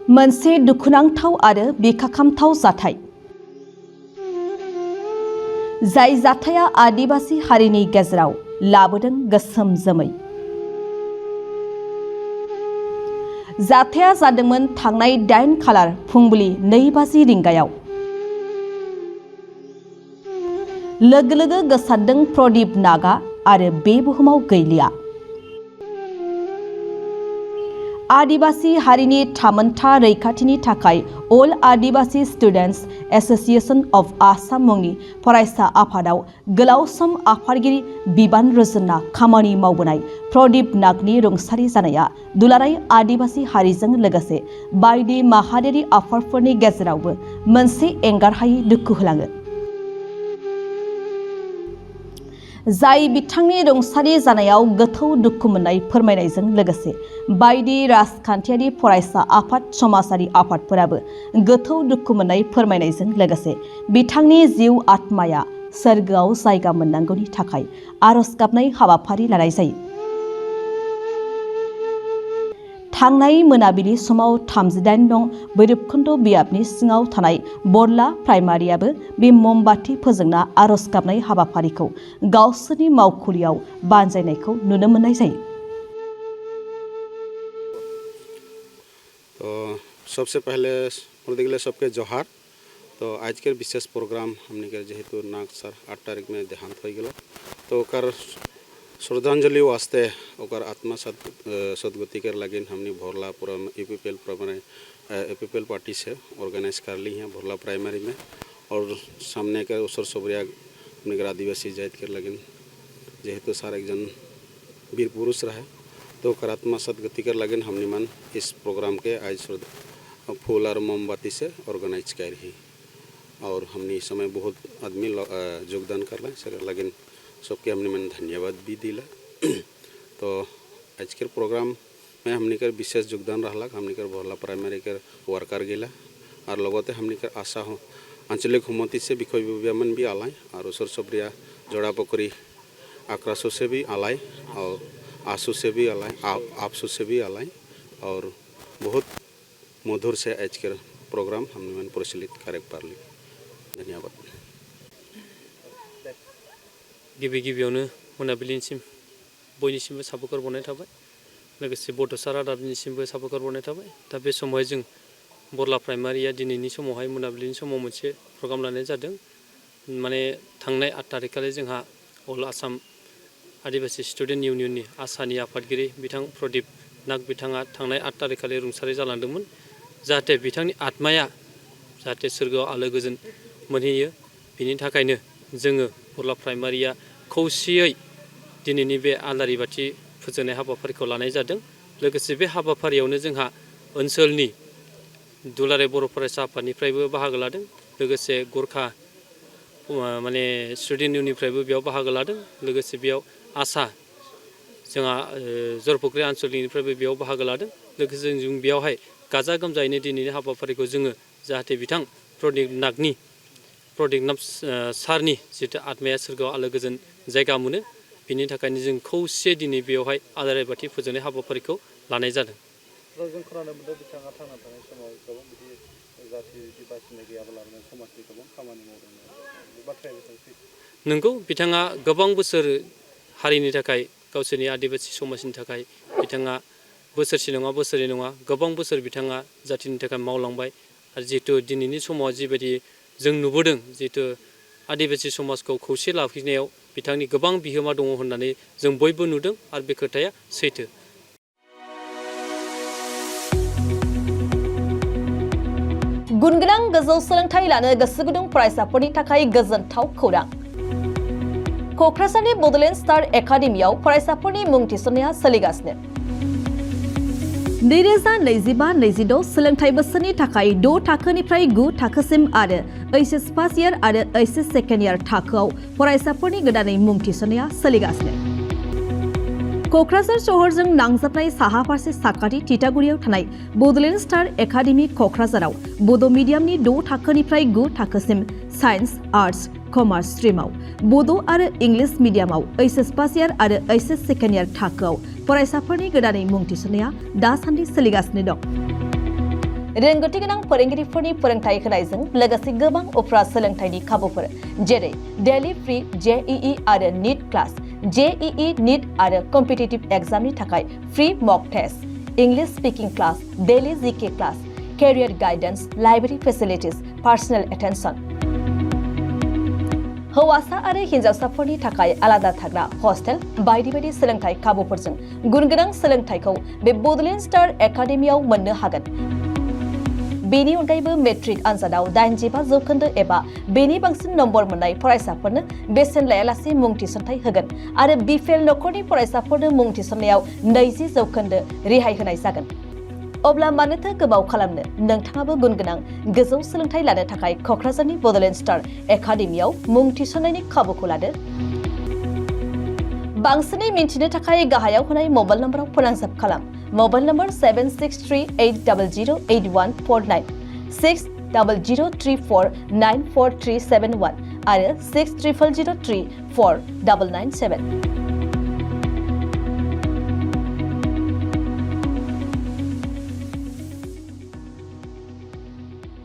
मोनसे दुखुनांथाव आरो बिखाखामथाव जाथाय। जाय जाथाया आदिबासी हारिनि गेजेराव लाबोदों गोसोम जोमै। जाथाया जादोंमोन थांनाय 8 खालार फुंबिलि 2 रिंगायाव। लोगो लोगो गोसारदों प्रदीप नागा आरो बे बुहुमाव गैलिया। आदिबासी हारिनि थामोनथा रैखाथिनि थाखाय अल आदिबासी स्टुडेन्ट्स एस'सिएशन अफ आसाम मुंनि फरायसा आफादाव गोलाव सम आफादगिरि बिबान रुजुनना खामानि मावबोनाय प्रदीप नागनि रुंसारि जानाया दुलाराय आदिबासी हारिजों लोगोसे बायदि माहारियारि आफादफोरनि गेजेरावबो मोनसे एंगारहायै दुखु होलाङो। जाय बिथांनि रुंसारि जानायाव गोथौ दुखु मोननाय फोरमायनायजों लोगोसे बायदि राजखान्थियारि फरायसा आफाद समाजारि आफादफोराबो गोथौ दुखु मोननाय फोरमायनायजों लोगोसे बिथांनि जिउ आत्माया सोरगोआव जायगा मोननांगौनि थाखाय आरज गाबनाय हाबाफारि लानाय जायो। थांनाय मोनाबिलि समाव 38 नं भैरबकुन्द बियाबनि सिङाव थानाय बरला प्राइमारियाबो बे ममबाति फोजोंना आरज गाबनाय हाबाफारिखौ गावसोरनि मावखुलियाव बानजायनायखौ नुनो मोननाय जायो। तो सबसे पहले मुर्दिगले सबके जोहार। तो आज के विशेष प्रोग्राम हमने के जेहेतु नाग सर 8 तारीख में देहांत हो गया तो ओकर श्रद्धांजलि वास्ते ओकर आत्मा सदगति के लगिन हमने भोरला पूरा UPPL पार्टी से ऑर्गेनाइज कर ली हैं भोरला प्राइमरी में और सामने के उसर सोबरिया हमने के आदिवासी जात के लगिन जेहेतु सारे एक जन वीर पुरुष रहे तो ओकर आत्मा सदगति के लगिन हमने मन इस प्रोग्राम के आज फूल और मोमबत्ती से ऑर्गेनाइज कर रही और हमने इस समय बहुत आदमी योगदान कर रहे लगिन सबके हमने मन धन्यवाद भी दिला। तो आज के प्रोग्राम में हमने कर विशेष योगदान रहा हमने कर भोरला प्राइमरी के वर्कर गेला और लगते हमने कर आशा हो आंचलिक हुमती से विषय विवरण भी आलाय और उसर सबरिया जोड़ा पकड़ी आक्रासो से भी आलाय और आंसू से भी आलाय आपसू से भी आलाय और बहुत मधुर से आज के प्रोग्राम हमने मन प्रचलित कर पारली। धन्यवाद। गिबियावनो मोनाबिलिनिसिम बयनिसिमबो साबायखर बावनाय थाबाय लोगोसे बड'सा रादाबनिसिमबो साबायखर बावनाय थाबाय। दा बे समावहाय जों बरला प्राइमारिया दिनैनि समावहाय मोनाबिलिनि समाव मोनसे प्रग्राम लानाय जादों। माने थांनाय 8 तारिखखालि जोंहा अल आसाम आदिबासी स्टुडेन्ट इउनियननि आसानि आफादगिरि बिथां प्रदीप नाग बिथाङा थांनाय 8 तारिखखालि रुंसारि जालांदोंमोन। जाहाथे बिथांनि आत्माया जाहाथे सोरगोआव आलो गोजोन मोनहैयो बिनि थाखायनो जोङो बरला प्राइमारिया खौसेयै दिनैनि बे आलारि बाथि फोजोंनाय हाबाफारिखौ लानाय जादों। लोगोसे बे हाबाफारियावनो जोंहा ओनसोलनि दुलाराय बर' फरायसा आफादनिफ्रायबो बाहागो लादों लोगोसे गोरखा माने स्टुडेन्ट इउनियननिफ्रायबो बेयाव बाहागो लादों लोगोसे बेयाव आसा जोंहा जरफुख्रि आनसलिकनिफ्रायबो बेयाव बाहागो लादों। लोगोसे जों बेयावहाय गाजा गोमजायैनो दिनैनि हाबाफारिखौ जोङो जाहाथे बिथां प्रदीप नाग सारनि जितु आत्माया सोरगोआव आलो गोजोन जायगा मोनो बिनि थाखायनो जों खौसे दिनै बेयावहाय आलारि बाथि फोजोंनाय हाबाफारिखौ लानाय जादों। जों खोनानो मोनदों बिथाङा थांना थानाय समाव गोबां बिदि जाथि बासिनाय गैयाब्लानो समाजनि गोबां खामानि मावदोंमोन बे बाथ्राया बेसेबां सैथो? नंगौ बिथाङा गोबां बोसोर हारिनि थाखाय गावसोरनि आदिबासी समाजनि थाखाय बिथाङा बोसोरसे नङा बोसोरै नङा गोबां बोसोर बिथाङा जाथिनि थाखाय मावलांबाय आरो जिहेतु दिनैनि समाव जिबायदि जों नुबोदों जिहेतु आदिबासी समाजखौ खौसे लाखिनायाव बिथांनि गोबां बिहोमा दङ होननानै जों बयबो नुदों आरो बे खोथाया सैथो। गुनगोनां गोजौ सोलोंथाइ लानो गोसो गुदुं फरायसाफोरनि थाखाय गोजोनथाव खौरां। क'क्राझारनि बड'लेण्ड स्टार एकाडेमियाव फरायसाफोरनि मुं थिसननाया सोलिगासिनो। 2025-26 सोलोंथाइ बोसोरनि थाखाय 6 थाखोनिफ्राय 9 थाखोसिम आरो HS फार्स्ट इयार आरो HS सेकेन्ड इयार थाखोआव फरायसाफोरनि गोदानै मुं थिसननाया सोलिगासिनो। क'क्राझार सहरजों नांजाबनाय साहा फारसे साखाथि तितागुरियाव थानाय बड'लेण्ड स्टार एकाडेमि क'क्राझाराव बड' मिडियामनि 6 थाखोनिफ्राय 9 थाखोसिम साइन्स, आर्ट्स, कमार्स स्ट्रीमाव, बड' आरो इंलिश मिडियामाव HS फार्स्ट इयार आरो HS सेकेन्ड इयार थाखोआव फरायसाफोरनि गोदानै मुं थिसननाया दासान्दि सोलिगासिनो दं। रोंगौथि गोनां फोरोंगिरिफोरनि फोरोंथाय होनायजों लोगोसे गोबां उफ्रा सोलोंथाइनि खाबुफोर जेरै डेली फ्री JEE आरो नीट क्लास JEE नीट आरो कम्पिटिटिभ एग्जामनि थाखाय free mock test English speaking class daily GK class career guidance library facilities personal attention हौवासा आरो हिन्जावसाफोरनि थाखाय आलादा थाग्रा हस्टेल बायदि बायदि सोलोंथाइ खाबुफोरजों गुन गोनां सोलोंथाइखौ बे बड'लेण्ड स्टार एकाडेमियाव मोननो हागोन। बेनि अनगायैबो मेट्रिक आनजादाव 85 जौखोन्दो एबा बेनि बांसिन नम्बर मोननाय फरायसाफोरनो बेसेन लायालासे मुं थिसनथाइ होगोन आरो BPL नखरनि फरायसाफोरनो मुं थिसननायाव 20 जौखोन्दो रेहाय होनाय जागोन। अब्ला मानोथो गोबाव खालामनो नोंथाङाबो गुन गोनां गोजौ सोलोंथाइ लानो थाखाय क'क्राझारनि बड'लेण्ड स्टार एकाडेमियाव मुं थिसननायनि खाबुखौ लादो। बांसिनै मिन्थिनो थाखाय गाहायाव होनाय मबाइल नम्बराव फोनांजाब खालाम। मबाइल नम्बर 7638008149 6003494371 आरो 6000034997